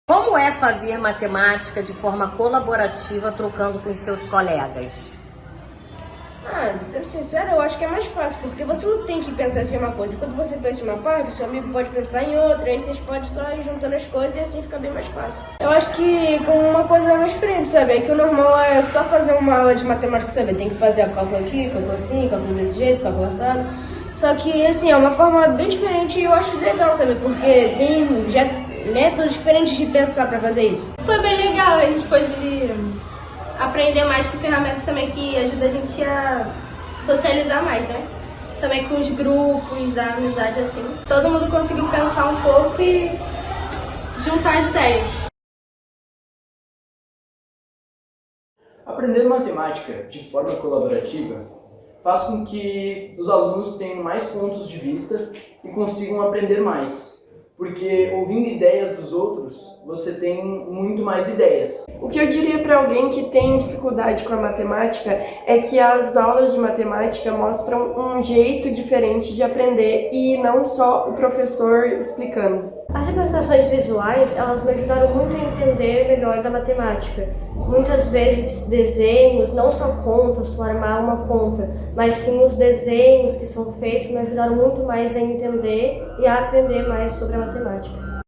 Como é fazer matemática de forma colaborativa, trocando com os seus colegas? Pra ser sincero, eu acho que é mais fácil, porque você não tem que pensar assim em uma coisa. Quando você pensa em uma parte, seu amigo pode pensar em outra, aí vocês podem só ir juntando as coisas e assim fica bem mais fácil. Eu acho que com uma coisa mais diferente, sabe? É que o normal é só fazer uma aula de matemática, sabe? Tem que fazer a cálculo aqui, cálculo assim, cálculo desse jeito, cálculo assado. Só que, assim, é uma forma bem diferente e eu acho legal, sabe? Porque tem já métodos diferentes de pensar pra fazer isso. Foi bem legal, a gente pôde aprender mais com ferramentas também que ajudam a gente a socializar mais, né? Também com os grupos da amizade, assim. Todo mundo conseguiu pensar um pouco e juntar as ideias. Aprender matemática de forma colaborativa faz com que os alunos tenham mais pontos de vista e consigam aprender mais. Porque ouvindo ideias dos outros, você tem muito mais ideias. O que eu diria para alguém que tem dificuldade com a matemática é que as aulas de matemática mostram um jeito diferente de aprender e não só o professor explicando. As representações visuais, elas me ajudaram muito a entender melhor da matemática. Muitas vezes desenhos, não só contas, formar uma conta, mas sim os desenhos que são feitos me ajudaram muito mais a entender e a aprender mais sobre a matemática.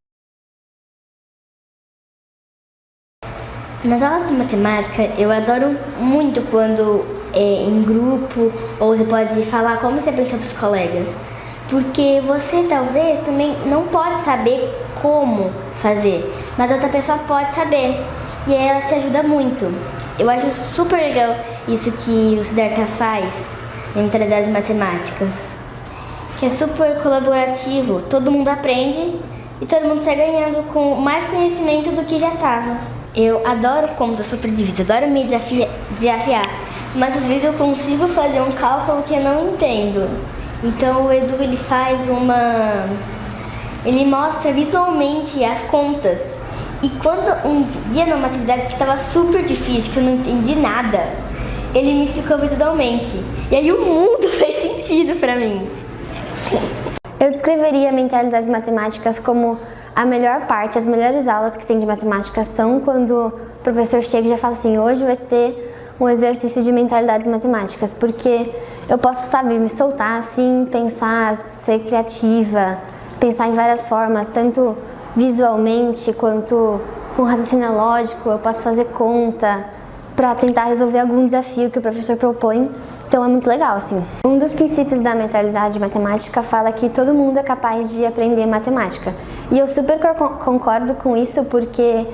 Nas aulas de matemática, eu adoro muito quando é em grupo, ou você pode falar como você pensa para os colegas. Porque você talvez também não pode saber como fazer, mas a outra pessoa pode saber. E aí ela se ajuda muito. Eu acho super legal isso que o Siddhartha faz na mentalidade matemáticas. Que é super colaborativo, todo mundo aprende e todo mundo sai ganhando com mais conhecimento do que já estava. Eu adoro contas super difíceis, adoro me desafiar, mas às vezes eu consigo fazer um cálculo que eu não entendo. Então o Edu ele mostra visualmente as contas. E quando um dia numa atividade que estava super difícil, que eu não entendi nada, ele me explicou visualmente. E aí o mundo fez sentido para mim. Eu descreveria mentalidades matemáticas como a melhor parte, as melhores aulas que tem de matemática são quando o professor chega e já fala assim, hoje vai ter um exercício de mentalidades matemáticas, porque eu posso, sabe, me soltar assim, pensar, ser criativa, pensar em várias formas, tanto visualmente quanto com raciocínio lógico, eu posso fazer conta para tentar resolver algum desafio que o professor propõe, então é muito legal, assim. Um dos princípios da mentalidade matemática fala que todo mundo é capaz de aprender matemática, e eu super concordo com isso, porque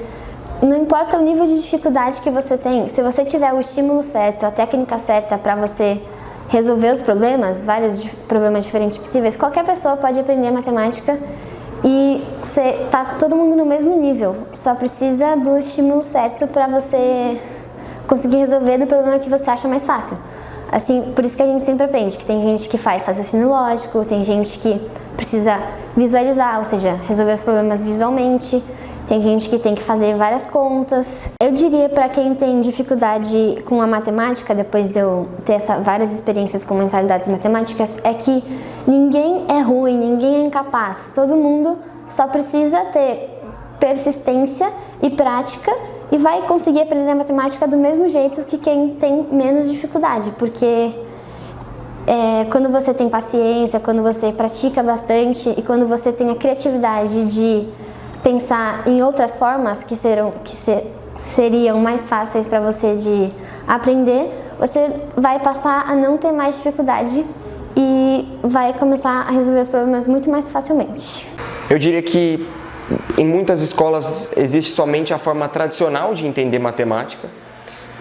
não importa o nível de dificuldade que você tem, se você tiver o estímulo certo, a técnica certa para você resolver os problemas, vários problemas diferentes possíveis, qualquer pessoa pode aprender matemática e tá todo mundo no mesmo nível. Só precisa do estímulo certo para você conseguir resolver do problema que você acha mais fácil. Assim, por isso que a gente sempre aprende, que tem gente que faz raciocínio lógico, tem gente que precisa visualizar, ou seja, resolver os problemas visualmente. Tem gente que tem que fazer várias contas. Eu diria para quem tem dificuldade com a matemática, depois de eu ter várias experiências com mentalidades matemáticas, é que ninguém é ruim, ninguém é incapaz. Todo mundo só precisa ter persistência e prática e vai conseguir aprender a matemática do mesmo jeito que quem tem menos dificuldade, porque quando você tem paciência, quando você pratica bastante e quando você tem a criatividade de pensar em outras formas que seriam mais fáceis para você de aprender, você vai passar a não ter mais dificuldade e vai começar a resolver os problemas muito mais facilmente. Eu diria que em muitas escolas existe somente a forma tradicional de entender matemática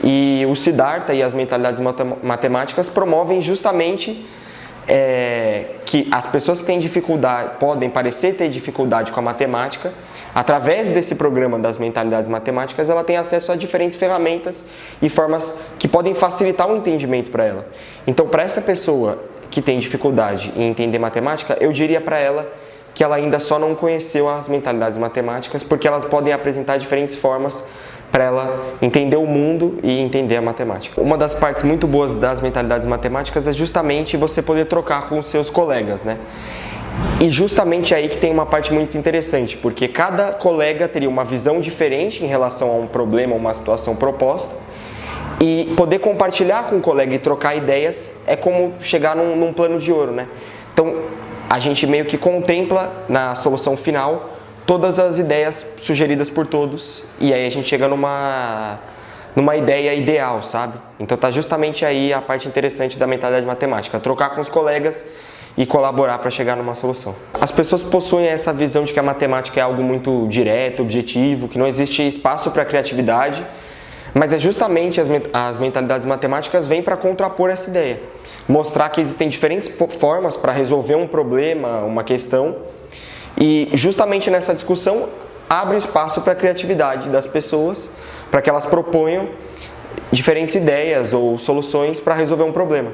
e o Siddhartha e as mentalidades matemáticas promovem justamente que as pessoas que têm dificuldade, podem parecer ter dificuldade com a matemática, através desse programa das mentalidades matemáticas, ela tem acesso a diferentes ferramentas e formas que podem facilitar o entendimento para ela. Então, para essa pessoa que tem dificuldade em entender matemática, eu diria para ela que ela ainda só não conheceu as mentalidades matemáticas, porque elas podem apresentar diferentes formas para ela entender o mundo e entender a matemática. Uma das partes muito boas das mentalidades matemáticas é justamente você poder trocar com os seus colegas, né? E justamente aí que tem uma parte muito interessante, porque cada colega teria uma visão diferente em relação a um problema, uma situação proposta, e poder compartilhar com o colega e trocar ideias é como chegar num plano de ouro, né? Então, a gente meio que contempla na solução final todas as ideias sugeridas por todos, e aí a gente chega numa ideia ideal, sabe? Então tá justamente aí a parte interessante da mentalidade matemática, trocar com os colegas e colaborar para chegar numa solução. As pessoas possuem essa visão de que a matemática é algo muito direto, objetivo, que não existe espaço para criatividade, mas é justamente as mentalidades matemáticas vêm para contrapor essa ideia. Mostrar que existem diferentes formas para resolver um problema, uma questão, e justamente nessa discussão abre espaço para a criatividade das pessoas, para que elas proponham diferentes ideias ou soluções para resolver um problema.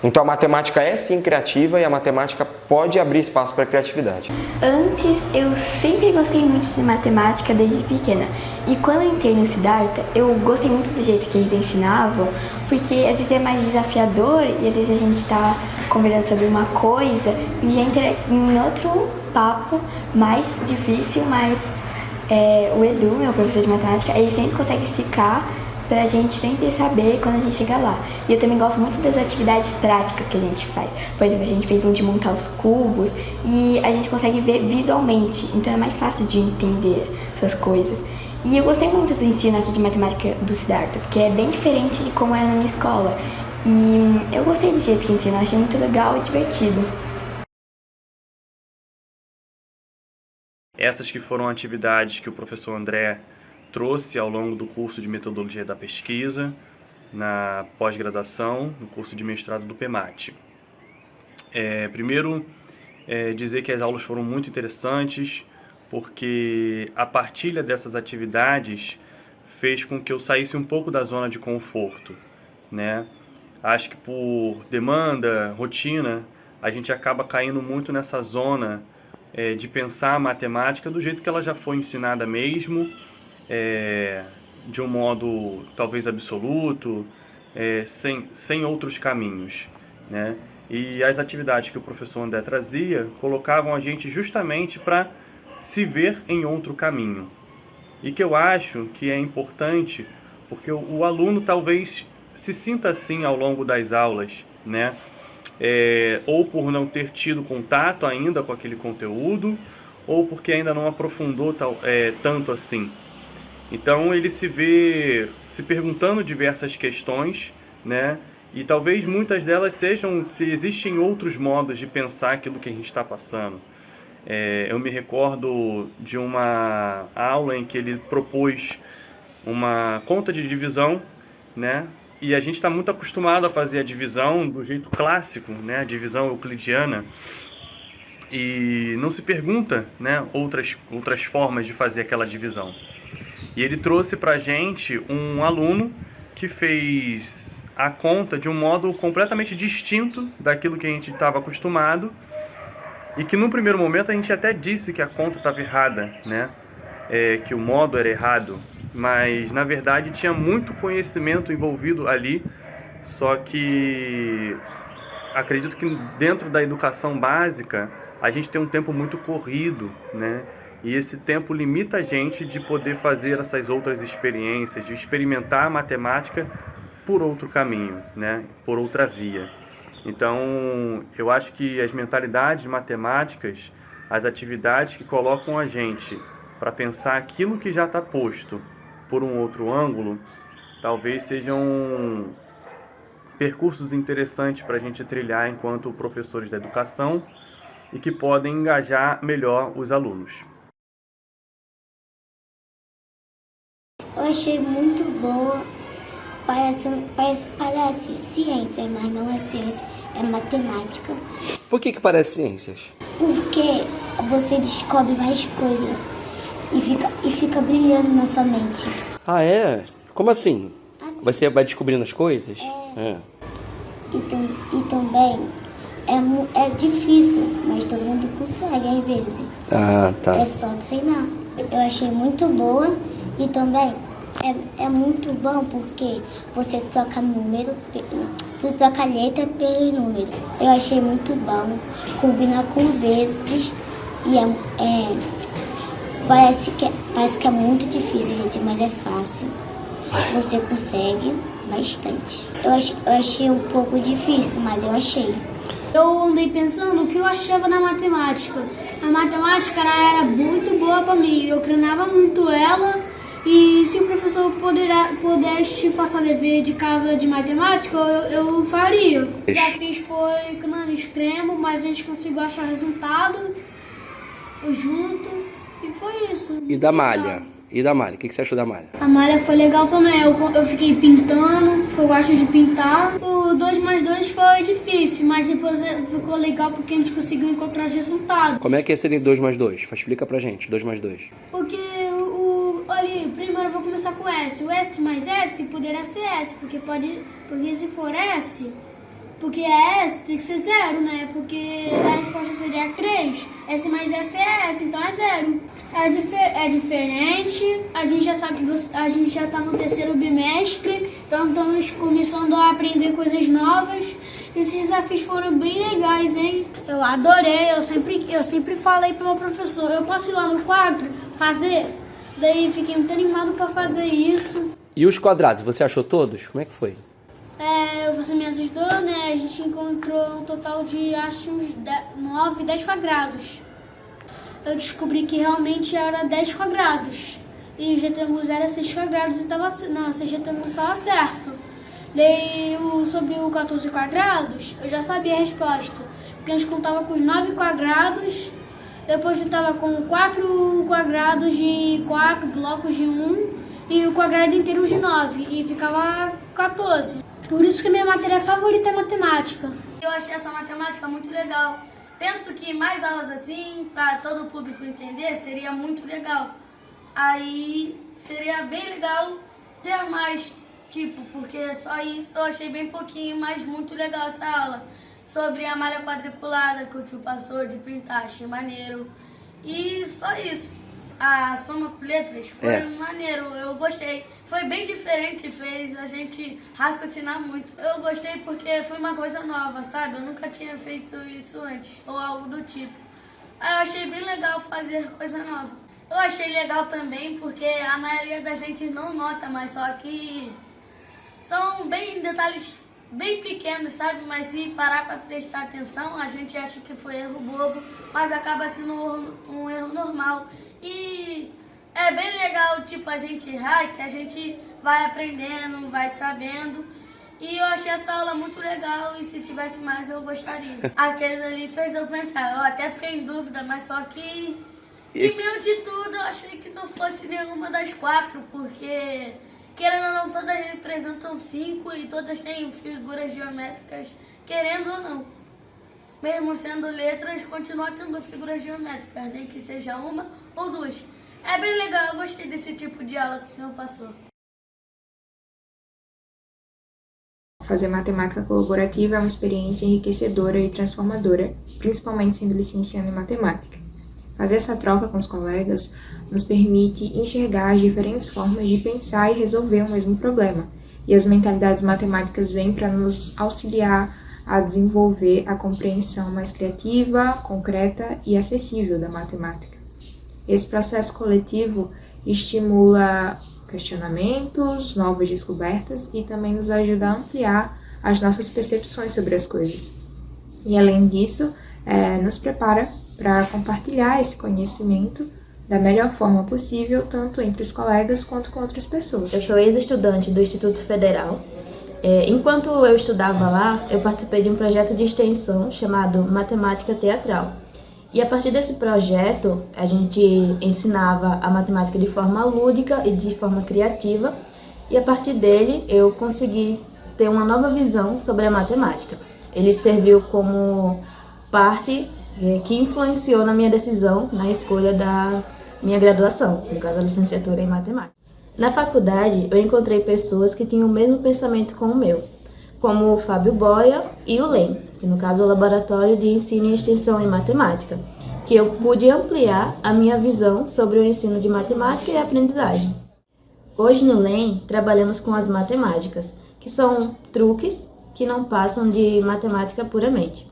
Então a matemática é sim criativa e a matemática pode abrir espaço para a criatividade. Antes eu sempre gostei muito de matemática desde pequena. E quando eu entrei no Siddhartha, eu gostei muito do jeito que eles ensinavam, porque às vezes é mais desafiador e às vezes a gente está conversando sobre uma coisa e já entra em outro papo mais difícil, mas o Edu, meu professor de matemática, ele sempre consegue esticar pra gente sempre saber quando a gente chega lá. E eu também gosto muito das atividades práticas que a gente faz. Por exemplo, a gente fez um de montar os cubos e a gente consegue ver visualmente, então é mais fácil de entender essas coisas. E eu gostei muito do ensino aqui de matemática do Siddhartha, porque é bem diferente de como era na minha escola. E eu gostei do jeito que ensina, achei muito legal e divertido. Essas que foram atividades que o professor André trouxe ao longo do curso de Metodologia da Pesquisa, na pós-graduação, no curso de mestrado do PEMAT. Primeiro, dizer que as aulas foram muito interessantes, porque a partilha dessas atividades fez com que eu saísse um pouco da zona de conforto, né? Acho que por demanda, rotina, a gente acaba caindo muito nessa zona de pensar a matemática do jeito que ela já foi ensinada mesmo, de um modo talvez absoluto, sem outros caminhos, né? E as atividades que o professor André trazia colocavam a gente justamente para se ver em outro caminho. E que eu acho que é importante, porque o aluno talvez se sinta assim ao longo das aulas, né? Ou por não ter tido contato ainda com aquele conteúdo, ou porque ainda não aprofundou tanto assim. Então ele se vê se perguntando diversas questões, né? E talvez muitas delas sejam se existem outros modos de pensar aquilo que a gente está passando. Eu me recordo de uma aula em que ele propôs uma conta de divisão, né? E a gente está muito acostumado a fazer a divisão do jeito clássico, né? A divisão euclidiana. E não se pergunta, né, outras formas de fazer aquela divisão. E ele trouxe para a gente um aluno que fez a conta de um modo completamente distinto daquilo que a gente estava acostumado e que no primeiro momento a gente até disse que a conta estava errada, né? Que o modo era errado, mas na verdade tinha muito conhecimento envolvido ali, só que acredito que dentro da educação básica a gente tem um tempo muito corrido, né? E esse tempo limita a gente de poder fazer essas outras experiências, de experimentar a matemática por outro caminho, né? Por outra via. Então, eu acho que as mentalidades matemáticas, as atividades que colocam a gente para pensar aquilo que já está posto por um outro ângulo, talvez sejam percursos interessantes para a gente trilhar enquanto professores da educação e que podem engajar melhor os alunos. Eu achei muito boa, parece ciência, mas não é ciência, é matemática. Por que parece ciências? Porque você descobre mais coisas e fica brilhando na sua mente. Ah, é? Como assim? Você vai descobrindo as coisas? E também é difícil, mas todo mundo consegue às vezes. Ah, tá. É só treinar. Eu achei muito boa e também É muito bom porque você troca número, tu troca letra pelo número. Eu achei muito bom, combina com vezes e parece que é muito difícil, gente, mas é fácil. Você consegue bastante. Eu achei um pouco difícil, mas eu achei. Eu andei pensando o que eu achava da matemática. A matemática era muito boa para mim, eu treinava muito ela. E se o professor pudesse passar dever de casa de matemática, eu faria. O desafio foi extremo, mas a gente conseguiu achar resultado. Foi junto e foi isso. E da malha? O que você achou da malha? A malha foi legal também, eu fiquei pintando, porque eu gosto de pintar. O 2 mais 2 foi difícil, mas depois ficou legal porque a gente conseguiu encontrar os resultados. Como é que é ser 2 mais 2? Explica pra gente, 2 mais 2. Porque olha, primeiro eu vou começar com S. O S mais S poderia ser S, porque se for S, porque é S, tem que ser 0, né? Porque a resposta seria 3. S mais S é S, então é 0. É diferente, a gente já sabe, a gente já tá no 3º bimestre, então estamos começando a aprender coisas novas. Esses desafios foram bem legais, hein? Eu adorei, eu sempre falei pro meu professor, eu posso ir lá no quadro fazer? Daí fiquei muito animado para fazer isso. E os quadrados, você achou todos? Como é que foi? Você me ajudou, né? A gente encontrou um total de, acho, uns 9, 10 quadrados. Eu descobri que realmente era 10 quadrados. E o GTângulo era 6 quadrados e tava... Não, 6 retângulos estava certo. Daí, sobre o 14 quadrados, eu já sabia a resposta. Porque a gente contava com os 9 quadrados, depois juntava com 4 quadrados de 4 blocos de 1 e o quadrado inteiro de 9. E ficava 14. Por isso que minha matéria favorita é matemática. Eu achei essa matemática muito legal. Penso que mais aulas assim, para todo o público entender, seria muito legal. Aí seria bem legal ter mais, porque só isso eu achei bem pouquinho, mas muito legal essa aula. Sobre a malha quadriculada que o tio passou de pintar, achei maneiro. E só isso. A soma com letras foi maneiro, eu gostei. Foi bem diferente, fez a gente raciocinar muito. Eu gostei porque foi uma coisa nova, sabe? Eu nunca tinha feito isso antes, ou algo do tipo. Aí eu achei bem legal fazer coisa nova. Eu achei legal também porque a maioria da gente não nota, mas só que são bem detalhes bem pequenos, sabe? Mas se parar para prestar atenção, a gente acha que foi erro bobo, mas acaba sendo um erro normal. E é bem legal, a gente errar, que a gente vai aprendendo, vai sabendo. E eu achei essa aula muito legal e se tivesse mais eu gostaria. Aquele ali fez eu pensar, eu até fiquei em dúvida, mas só que, em meio de tudo, eu achei que não fosse nenhuma das 4, porque, querendo ou não, todas representam 5 e todas têm figuras geométricas, querendo ou não. Mesmo sendo letras, continua tendo figuras geométricas, nem que seja uma ou 2. É bem legal, eu gostei desse tipo de aula que o senhor passou. Fazer matemática colaborativa é uma experiência enriquecedora e transformadora, principalmente sendo licenciando em matemática. Fazer essa troca com os colegas nos permite enxergar as diferentes formas de pensar e resolver o mesmo problema, e as mentalidades matemáticas vêm para nos auxiliar a desenvolver a compreensão mais criativa, concreta e acessível da matemática. Esse processo coletivo estimula questionamentos, novas descobertas e também nos ajuda a ampliar as nossas percepções sobre as coisas. E além disso, nos prepara para compartilhar esse conhecimento da melhor forma possível, tanto entre os colegas quanto com outras pessoas. Eu sou ex-estudante do Instituto Federal. Enquanto eu estudava lá, eu participei de um projeto de extensão chamado Matemática Teatral. E a partir desse projeto, a gente ensinava a matemática de forma lúdica e de forma criativa. E a partir dele, eu consegui ter uma nova visão sobre a matemática. Ele serviu como parte que influenciou na minha decisão, na escolha da minha graduação, no caso a licenciatura em matemática. Na faculdade, eu encontrei pessoas que tinham o mesmo pensamento com o meu, como o Fábio Boia e o LEM, que no caso é o Laboratório de Ensino e Extensão em Matemática, que eu pude ampliar a minha visão sobre o ensino de matemática e aprendizagem. Hoje no LEM trabalhamos com as matemáticas, que são truques que não passam de matemática puramente.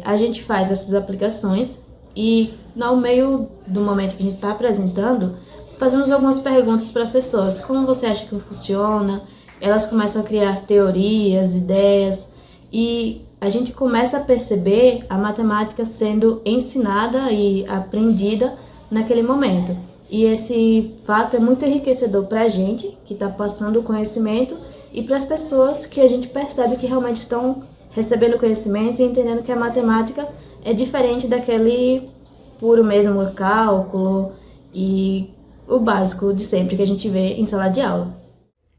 A gente faz essas aplicações e no meio do momento que a gente está apresentando, fazemos algumas perguntas para as pessoas. Como você acha que funciona? Elas começam a criar teorias, ideias e a gente começa a perceber a matemática sendo ensinada e aprendida naquele momento. E esse fato é muito enriquecedor para a gente, que está passando o conhecimento, e para as pessoas que a gente percebe que realmente estão recebendo conhecimento e entendendo que a matemática é diferente daquele puro mesmo cálculo e o básico de sempre que a gente vê em sala de aula.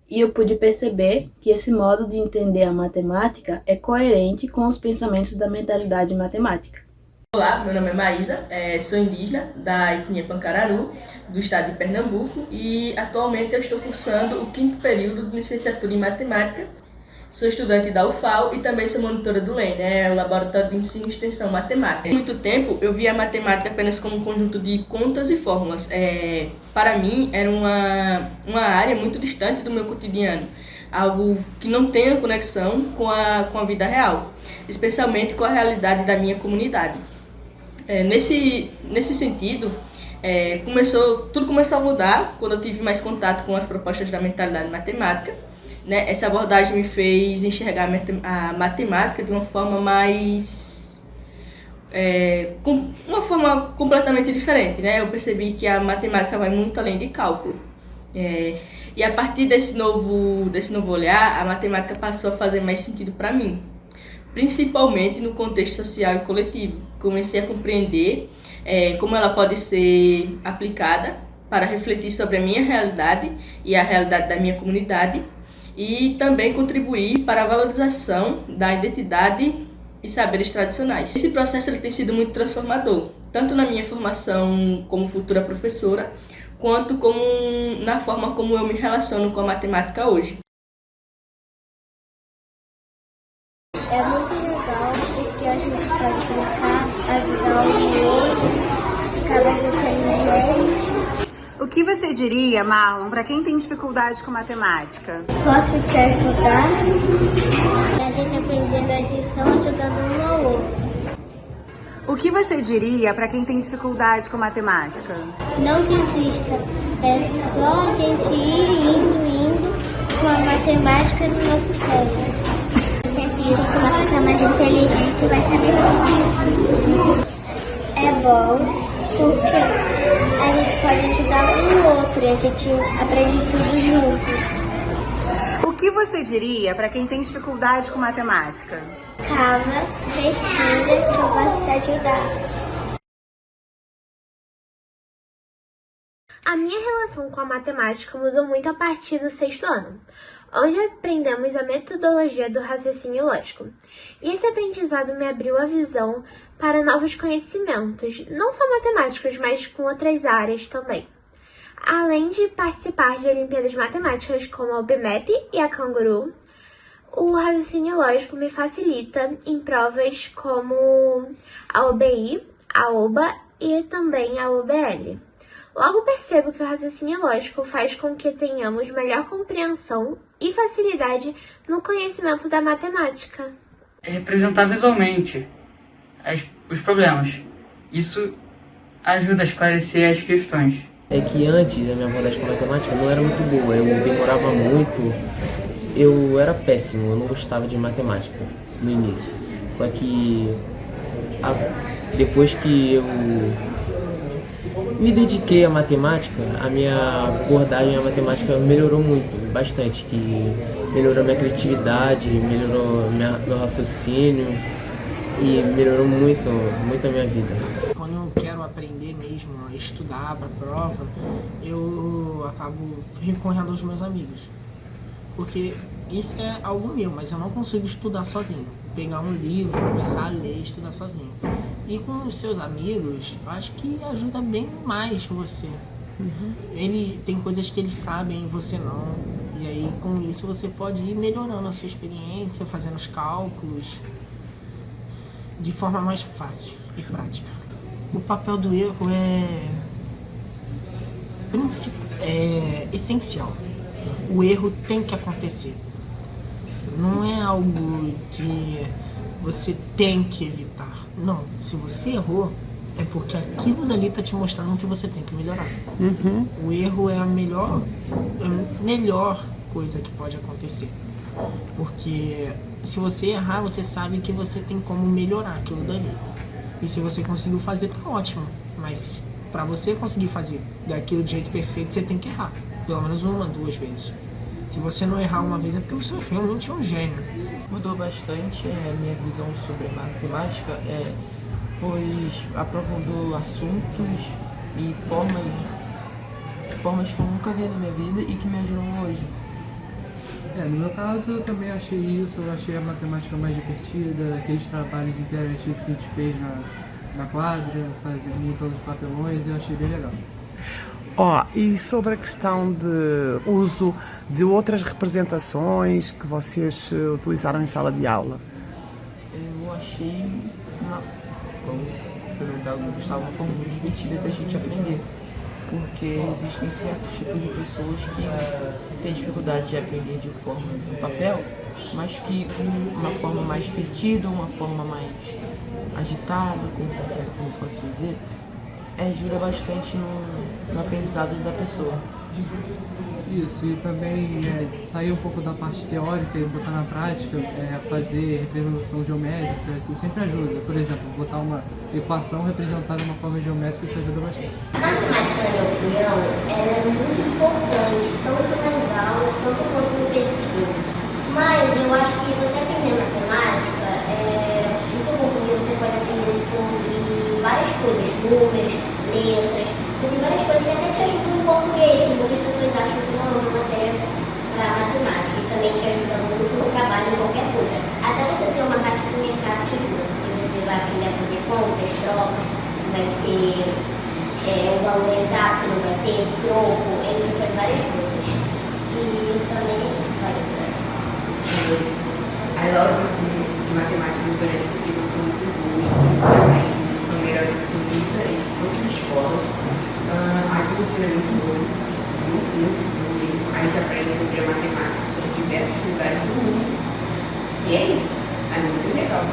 E eu pude perceber que esse modo de entender a matemática é coerente com os pensamentos da mentalidade matemática. Olá, meu nome é Maísa, sou indígena da etnia Pancararu, do estado de Pernambuco, e atualmente eu estou cursando o 5º período de licenciatura em matemática. Sou estudante da UFAL e também sou monitora do LEM, o Laboratório de Ensino e Extensão Matemática. Por muito tempo eu via a matemática apenas como um conjunto de contas e fórmulas. Para mim era uma área muito distante do meu cotidiano, algo que não tem conexão com a vida real, especialmente com a realidade da minha comunidade. Nesse sentido, tudo começou a mudar quando eu tive mais contato com as propostas da mentalidade matemática. Essa abordagem me fez enxergar a matemática de uma forma uma forma completamente diferente. Eu percebi que a matemática vai muito além de cálculo. E a partir desse novo olhar, a matemática passou a fazer mais sentido para mim, principalmente no contexto social e coletivo. Comecei a compreender como ela pode ser aplicada para refletir sobre a minha realidade e a realidade da minha comunidade, e também contribuir para a valorização da identidade e saberes tradicionais. Esse processo ele tem sido muito transformador, tanto na minha formação como futura professora, quanto na forma como eu me relaciono com a matemática hoje. É muito legal porque a gente pode brincar, ajudar um outro, cada vez diferente. O que você diria, Marlon, para quem tem dificuldade com matemática? Posso te ajudar? A gente aprendendo adição, ajudando um ao outro. O que você diria para quem tem dificuldade com matemática? Não desista, é só a gente ir indo com a matemática no nosso cérebro. E assim a gente vai ficar mais inteligente e vai saber como. É bom porque a gente pode ajudar um ao outro e a gente aprende tudo junto. O que você diria para quem tem dificuldade com matemática? Calma, respira que eu posso te ajudar. A minha relação com a matemática mudou muito a partir do 6º ano, onde aprendemos a metodologia do raciocínio lógico. E esse aprendizado me abriu a visão para novos conhecimentos, não só matemáticos, mas com outras áreas também. Além de participar de Olimpíadas Matemáticas como a UBMEP e a Canguru, o raciocínio lógico me facilita em provas como a UBI, a OBA e também a UBL. Logo percebo que o raciocínio lógico faz com que tenhamos melhor compreensão e facilidade no conhecimento da matemática. Representar visualmente os problemas. Isso ajuda a esclarecer as questões. É que antes a minha abordagem com a matemática não era muito boa, eu demorava muito, eu era péssimo, eu não gostava de matemática no início. Só que depois que eu me dediquei à matemática, a minha abordagem à matemática melhorou muito, bastante, que melhorou minha criatividade, melhorou meu raciocínio e melhorou muito a minha vida. Quando eu quero aprender mesmo, estudar para a prova, eu acabo recorrendo aos meus amigos, porque isso é algo meu, mas eu não consigo estudar sozinho. Pegar um livro, começar a ler e estudar sozinho. E com os seus amigos, eu acho que ajuda bem mais você. Ele tem coisas que eles sabem e você não. E aí com isso você pode ir melhorando a sua experiência, fazendo os cálculos de forma mais fácil e prática. O papel do erro essencial. O erro tem que acontecer. Não é algo que você tem que evitar. Não, se você errou, é porque aquilo dali está te mostrando que você tem que melhorar. O erro é a melhor coisa que pode acontecer. Porque se você errar, você sabe que você tem como melhorar aquilo dali. E se você conseguiu fazer, tá ótimo. Mas para você conseguir fazer daquilo de jeito perfeito, você tem que errar. Pelo menos 1, 2 vezes. Se você não errar uma vez, é porque você realmente é um gênio. Mudou bastante a minha visão sobre matemática, pois aprofundou assuntos e formas que eu nunca vi na minha vida e que me ajudam hoje. No meu caso, eu também achei isso, eu achei a matemática mais divertida, aqueles trabalhos interativos que a gente fez na quadra, montando os papelões, eu achei bem legal. E sobre a questão de uso de outras representações que vocês utilizaram em sala de aula? Eu achei, como o Gustavo, uma forma muito divertida da gente aprender, porque existem certos tipos de pessoas que têm dificuldade de aprender de forma de papel, mas que uma forma mais divertida, uma forma mais agitada, como posso dizer, ajuda bastante no aprendizado da pessoa. Isso, e também sair um pouco da parte teórica e botar na prática, fazer representação geométrica, isso sempre ajuda. Por exemplo, botar uma equação representada de uma forma geométrica, isso ajuda bastante. A matemática, na minha opinião, ela é muito importante, tanto nas aulas, tanto quanto no PSU. Mas eu acho que você aprender matemática é muito bom, porque você pode aprender sobre várias coisas, números, letras, tem várias coisas que até te ajudam no português, que muitas pessoas acham que não é uma matéria para matemática, e também te ajuda muito no trabalho em qualquer coisa. Até você ser uma caixa de mercado te ajuda, porque você vai aprender a fazer contas, trocas, você vai ter um valor exato, você não vai ter troco, entre outras várias coisas. E também é isso, vai. As aulas de matemática no colégio possível são muito boas, são melhores do que em outras escolas. Aqui o ensino é muito bom, muito bom. A gente aprende sobre a matemática, sobre diversos lugares do mundo. E é isso, é muito legal.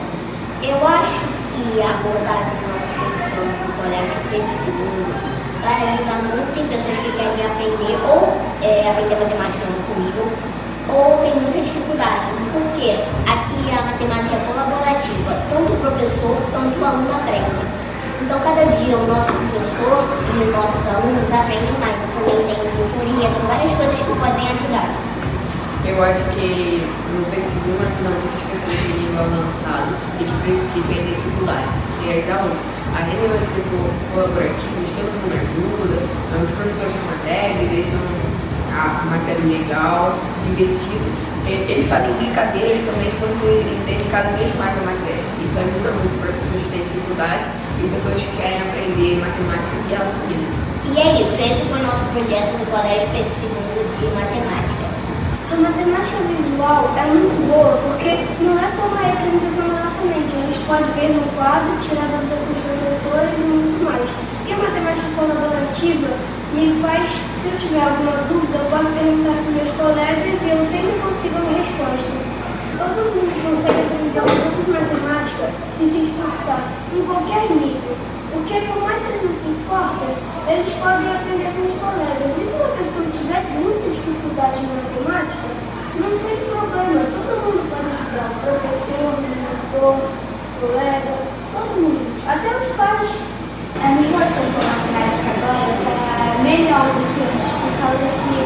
Eu acho que a abordagem da nossa instituição do colégio Pedro II vai ajudar muito em pessoas que querem aprender ou aprender matemática comigo, ou tem muita dificuldade, porque aqui a matemática é colaborativa, tanto o professor quanto o aluno aprende. Então, cada dia o nosso professor e os nossos alunos aprendem mais. Também tem tutoria, tem várias coisas que podem ajudar. Eu acho que no PSU, muitas pessoas têm nível avançado e que têm dificuldade, porque as aulas, além de elas serem colaborativas, todo mundo ajuda, os professores são alegres, eles são a matéria legal, divertida. Eles fazem brincadeiras também que você entende cada vez mais a matéria. Isso ajuda muito para pessoas que têm dificuldade e pessoas que querem aprender matemática e aula comigo. E é isso, esse foi o nosso projeto do Colégio Pedro II de Matemática. A matemática visual é muito boa porque não é só uma representação da nossa mente, a gente pode ver no quadro, tirar dúvida com os professores e muito mais. E a matemática colaborativa me faz, se eu tiver alguma dúvida, eu posso perguntar para meus colegas e eu sempre consigo uma resposta. Todo mundo consegue aprender um pouco de matemática se se esforçar, em qualquer nível. Porque por mais que eles não se esforcem, eles podem aprender com os colegas. E se uma pessoa tiver muita dificuldade em matemática, não tem problema, todo mundo pode ajudar. Professor, mentor, colega, todo mundo, até os pais. A minha relação com a matemática agora está melhor do que antes, por causa que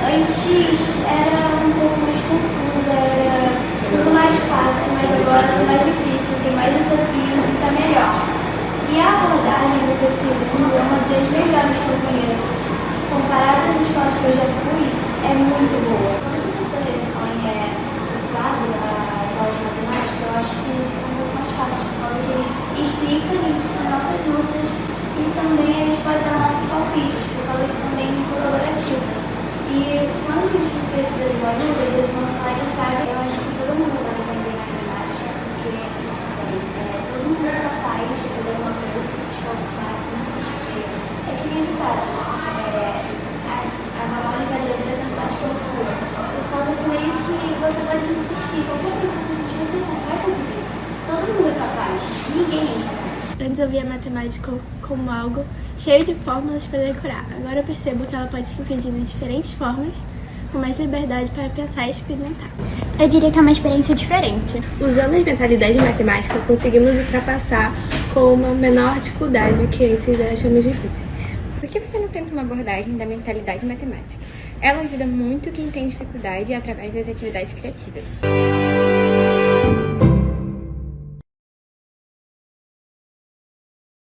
antes era um pouco mais confusa, era tudo mais fácil, mas agora está mais difícil, tem mais desafios e está melhor. E a abordagem do PSU é uma das melhores que eu conheço. Comparado às escolas que eu já fui, é muito boa. Quando você põe o quadro as aulas de matemática, eu acho que é um pouco mais fácil, por causa que ele explica a gente as nossas dúvidas e também a gente pode dar nossos palpites, por causa que também é colaborativo. E quando a gente precisa de uma ajuda, às vezes nosso colega sabe, eu acho que todo mundo vai aprender matemática, porque todo mundo é capaz de fazer uma coisa, se esforçar, se insistir. É que nem ditado, vai conseguir. Todo mundo é capaz, ninguém é incapaz. Antes eu via a matemática como algo cheio de fórmulas para decorar. Agora eu percebo que ela pode ser entendida de diferentes formas, com mais liberdade para pensar e experimentar. Eu diria que é uma experiência diferente. Usando a mentalidade matemática, conseguimos ultrapassar com uma menor dificuldade que antes achamos difíceis. Por que você não tenta uma abordagem da mentalidade matemática? Ela ajuda muito quem tem dificuldade através das atividades criativas.